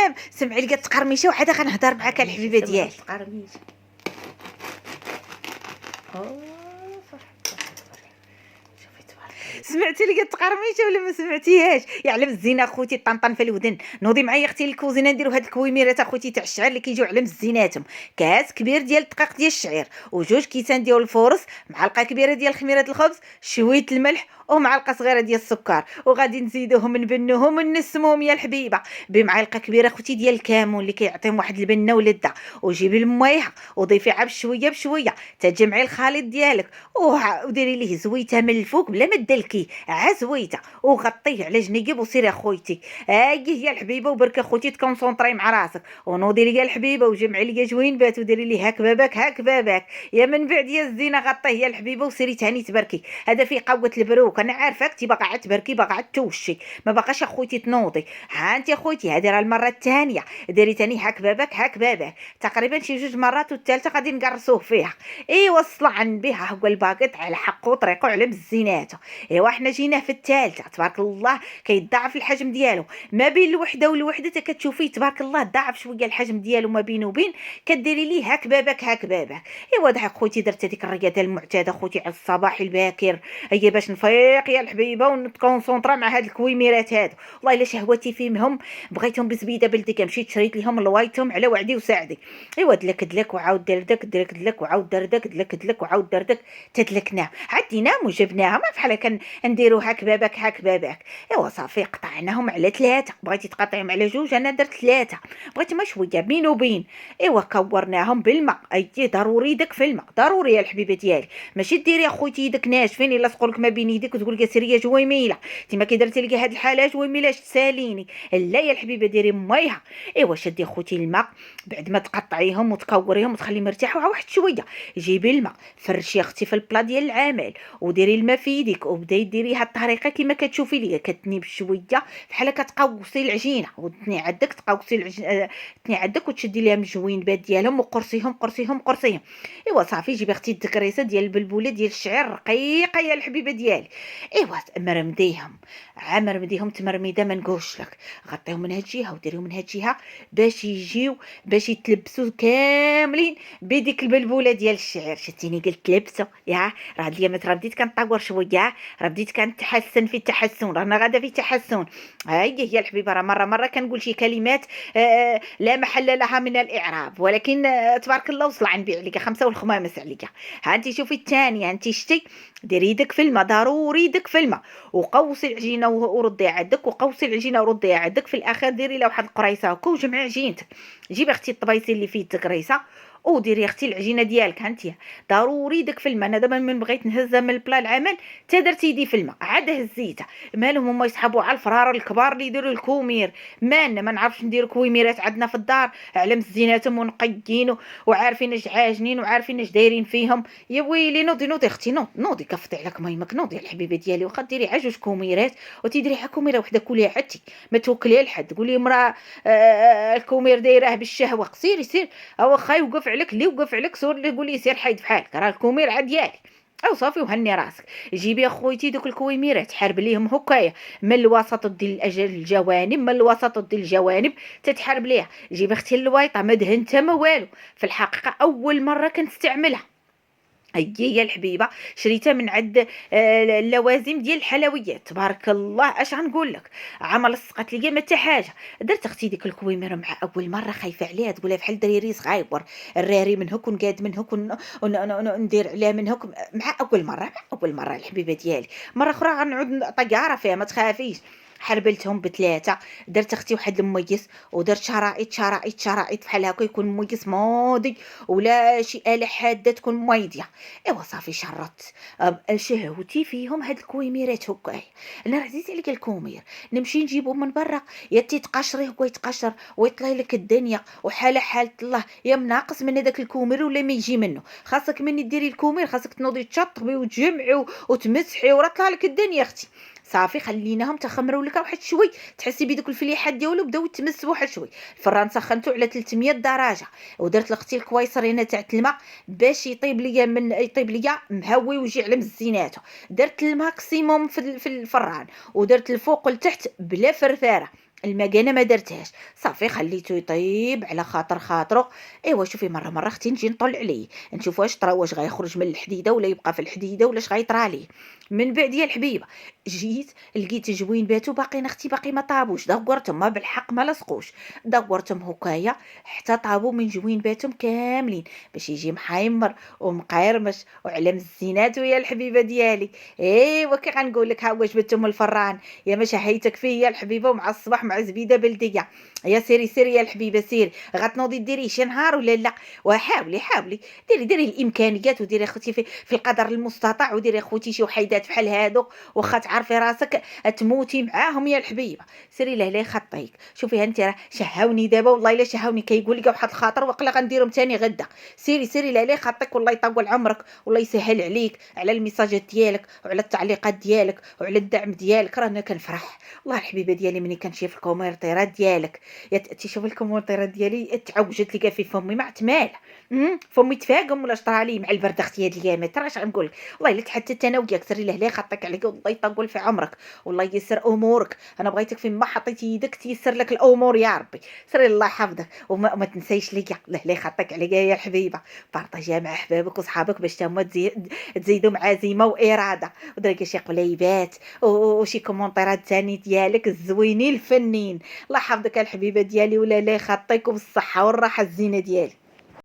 سلام سمعي لقى تقرميشه وحده غنهضر معاك الحبيبه ديالي. تقرميشه سمعتي لي قالت تقرميشه ولا ما سمعتيهاش؟ يعلم الزينه اخوتي طنطن في الودن. نوضي معايا اختي الكوزينه نديروا هاد الكويميرات اخوتي تاع الشعير اللي كيجيو على مزيناتهم. كاس كبير ديال الدقيق ديال الشعير وجوج كيسان ديال الفورص، معلقه كبيره ديال خميره الخبز، شويه الملح ومعلقه صغيره ديال السكر، وغادي نزيدوهم نبنوهم ونسموهم يا الحبيبه بمعلقه كبيره اختي ديال الكمون اللي كيعطيهم واحد البنه ولذه. وجيبي الميح وضيفي عا بشويه بشويه تجمعي الخليط ديالك وديري ليه زويته من الفوق بلا ما دلكي زويته وغطيه على جنيقب وسيري اخويتي. هي الحبيبه وبرك اخوتي تكونسونطري مع راسك ونوضي لي الحبيبه وجمعي لي جوينبات وديري لي هاك باباك يا من بعد يا الزينه غطيه يا الحبيبه وسيري تاني تبركي. هذا فيه قوه البروك انا عارفاك تي باقا عاد تبركي باقا عاد توشي ما باقاش اخوتي تنوضي. ها انت اخوتي هذه راه المره الثانيه ديري تاني هاك باباك تقريبا شي جوج مرات والثالثه غادي نقرصوه فيها. وصل عن بها هو الباكيت على حقه وطريقه على مزيناته. حنا جينا في الثالثه تبارك الله كيتضاعف الحجم ديالو ما بين الوحده والوحده كتشوفيه تبارك الله ضاعف شويه الحجم ديالو ما بينه وبين كديري ليه هاك باباك. ضحك خوتي درت هذيك الرياضه المعتاده خوتي على الصباح الباكر هي باش نفيق يا الحبيبه ونتكونسونطرا مع هاد الكويميرات هادو. والله الا شهوتي فيهم بغيتهم بزبيده بلدي مشيت شريت لهم لوايتهم على وعدي وساعدي. دلك وعاود دردك دلك وعاود دردك وعاود دردك تدلكناه عديناهم وجبناهم بحال كان نديرو هاك باباك. صافي قطعناهم على 3. بغيتي تقطعيهم على 2 انا درت 3. بغيتي ما شويه بين وبين. كورناهم بالماء ضروري داك في الماء ضروري يا الحبيبه ديالي. ماشي ديري اخوتي يدك ناشفين الا سقولك ما بين يديك وتقول لك سيريه جويميله انت ما كي لي هاد الحاله جويميله تساليني. لا يا الحبيبه ديري ميها. شدي اخوتي الماء بعد ما تقطعيهم وتكوريهم وتخلي مرتاحوا واحد شويه. جيبي الماء فرشي اختي في البلا ديال العمل وديري الماء في يديك وبداي ديريها الطريقه كما كتشوفي ليا كتني بشويه بحال كتقوسي العجينه وتني عندك تقوسي العجينه تني عندك وتشدي ليها مجوينبات ديالهم وقرصيهم. صافي جيبي اختي الدكريسه ديال البلبوله ديال الشعير رقيقه يا الحبيبه ديالي. مرمديهم تمرميده ما نقولش لك. غطيهم من هاد الجهه وديريهم من هاد الجهه باش يتلبسوا كاملين بديك البلبوله ديال الشعير. شتيني قلت لبسوا يا راه اليومات راه بديت كنطور شويه راه بديت كنتحسن في التحسن رانا غادا في تحسن. هي الحبيبه راه مره كنقول شي كلمات لا محل لها من الاعراب ولكن تبارك الله وصل عن بيع عليك 5 والخمامس عليك. ها انت شوفي الثانيه انت شتي ديري يدك في الماء ضروري يدك في الماء وقوسي العجينه وردي عندك وقوسي العجينه وردي عندك في الاخر ديري لها واحد القريصه هكا وجمعي عجينتك. جيبي اختي الطبيسي اللي فيه التكريسه وديري اختي العجينه ديالك انت ضروري داك في الماء. انا دابا من بغيت نهزها من البلا العمل حتى درت يدي في الماء عاد هزيتها. مالهم هما يسحبوا على الفرار الكبار اللي يديروا الكومير مالنا ما نعرفش ندير كويميرات عندنا في الدار على مزيناتهم ونقيين وعارفين اش عاجنين وعارفين اش دايرين فيهم. يا ويلي نوضي اختي نوضي كفطي عليك ميمك نوضي الحبيبه ديالي واخا ديري عا 2 كوميرات وتديري حا كوميره وحده كليها عتي ما توكليها لحد تقولي امراه الكومير دايراه بالشهوه سير واخا يوقف عليك اللي وقف عليك سور اللي يقول لي سير حيد بحالك راه الكومير عاد ديالي. صافي وهني راسك. جيبي اخويتي دوك الكويميرات حارب ليهم هكايا من الوسط ديال الجوانب من الوسط ديال الجوانب تتحارب ليها. جيبي اختي اللويطه ما دهنتها ما والو في الحقيقه اول مره كنستعملها. هي الحبيبه شريتها من عند اللوازم ديال الحلويات تبارك الله اش غنقول لك عمل السقط ليا ما حتى حاجه. درت اختي ديك الكويميره مع اول مره خايفه عليها تقولها بحال دريري صغير الراري من هك ونقاد من هك وندير عليها من هك مع اول مره الحبيبه ديالي. مره اخرى غنعود طياره فيها ما تخافيش. حربلتهم ب3. درت اختي واحد الميس ودرت شرائط بحال هكا يكون ميس ماضي ولا شي آلة حاده تكون مايديه. صافي شرطت شهوتي فيهم هاد الكويميرات هكايا. انا عزيز عليك الكومير نمشي نجيبو من برا يا تيتقشري هكا يتقشر ويطلع لك الدنيا وحاله حاله الله يا مناقص من هذاك الكومير ولا ما يجي منه. خاصك مني ديري الكومير خاصك تنوضي تشطبي وتجمعي وتمسحي وراه طلع لك الدنيا اختي. صافي خليناهم تخمروا لك واحد شوي تحسي بدوك الفليحات ديالو بداو يتمسوا واحد شوي. الفران سخنته على 300 درجه ودرت لاختي الكويصر هنا تاع الماء باش يطيب ليا مهوي ويجي على مزيناته. درت الماكسيموم في الفران ودرت الفوق والتحت بلا فرفاره المكانه ما درتهاش، صافي خليته يطيب على خاطر خاطرو. ايوا شوفي مره اختي نجي نطل عليه نشوف واش طرا، واش غيخرج من الحديده ولا يبقى في الحديده ولا اش غيطرى ليه. من بعد يا الحبيبه جيت لقيت جوين باتو باقيين اختي باقي ما طابوش، دورتهم ما بالحق ما لصقوش، دورتهم هكايا حتى طابوا من جوين باتهم كاملين باش يجي محيمر ومقرمش وعلى مزيناتو يا الحبيبه ديالي. ايوا كي غنقول لك ها واش بتهم الفران يا ما شهيتك فيه يا الحبيبه، ومع الصباح مع زبيده بلديه. يا سيري سيري يا الحبيبه سيري، غتنوضي ديري شي نهار ولا لا؟ وحاولي حاولي ديري الامكانيات، وديري اختي في القدر المستطاع، وديري اختي شي وحيدات بحال هادو واخا تعرفي راسك تموتي معاهم يا الحبيبه. سيري لهلا خطيك، شوفي انت راه شهاوني دابا والله الا شهاوني، كيقول لي واحد الخاطر وقلا غنديرهم تاني غدا. سيري سيري لهلا خطيك والله يطول عمرك والله يسهل عليك على الميساجات ديالك وعلى التعليقات ديالك وعلى الدعم ديالك، رانا كنفرح والله الحبيبه ديالي ملي كنشوف الكومنتيرات ديالك. يا تشوف الكومنتيرات ديالي تعوجت لك في فمي ما عرفت مالها. فمي تفاقم ولا شطرها لي مع البرد اختي هاد الايامات، ترى اش غنقول لك والله الا تحدثت انا وياك سري لهلا خطك عليك والله يطول في عمرك والله ييسر امورك. انا بغيتك فين ما حطيتي يدك تيسر لك الامور يا ربي. سري الله يحفظك وما تنسيش ليا لهلا خطك عليك يا الحبيبه. بارطاجيها مع احبابك وصحابك باش تما تزيدوا مع عزيمه واراده، ودرك شي قليبات وشي كومونطيرات تاني ديالك الزوينين الفنين. الله يحفظك الحبيبه ديالي ولا لا يخطيك وبالصحه والراحه الزينه ديالي.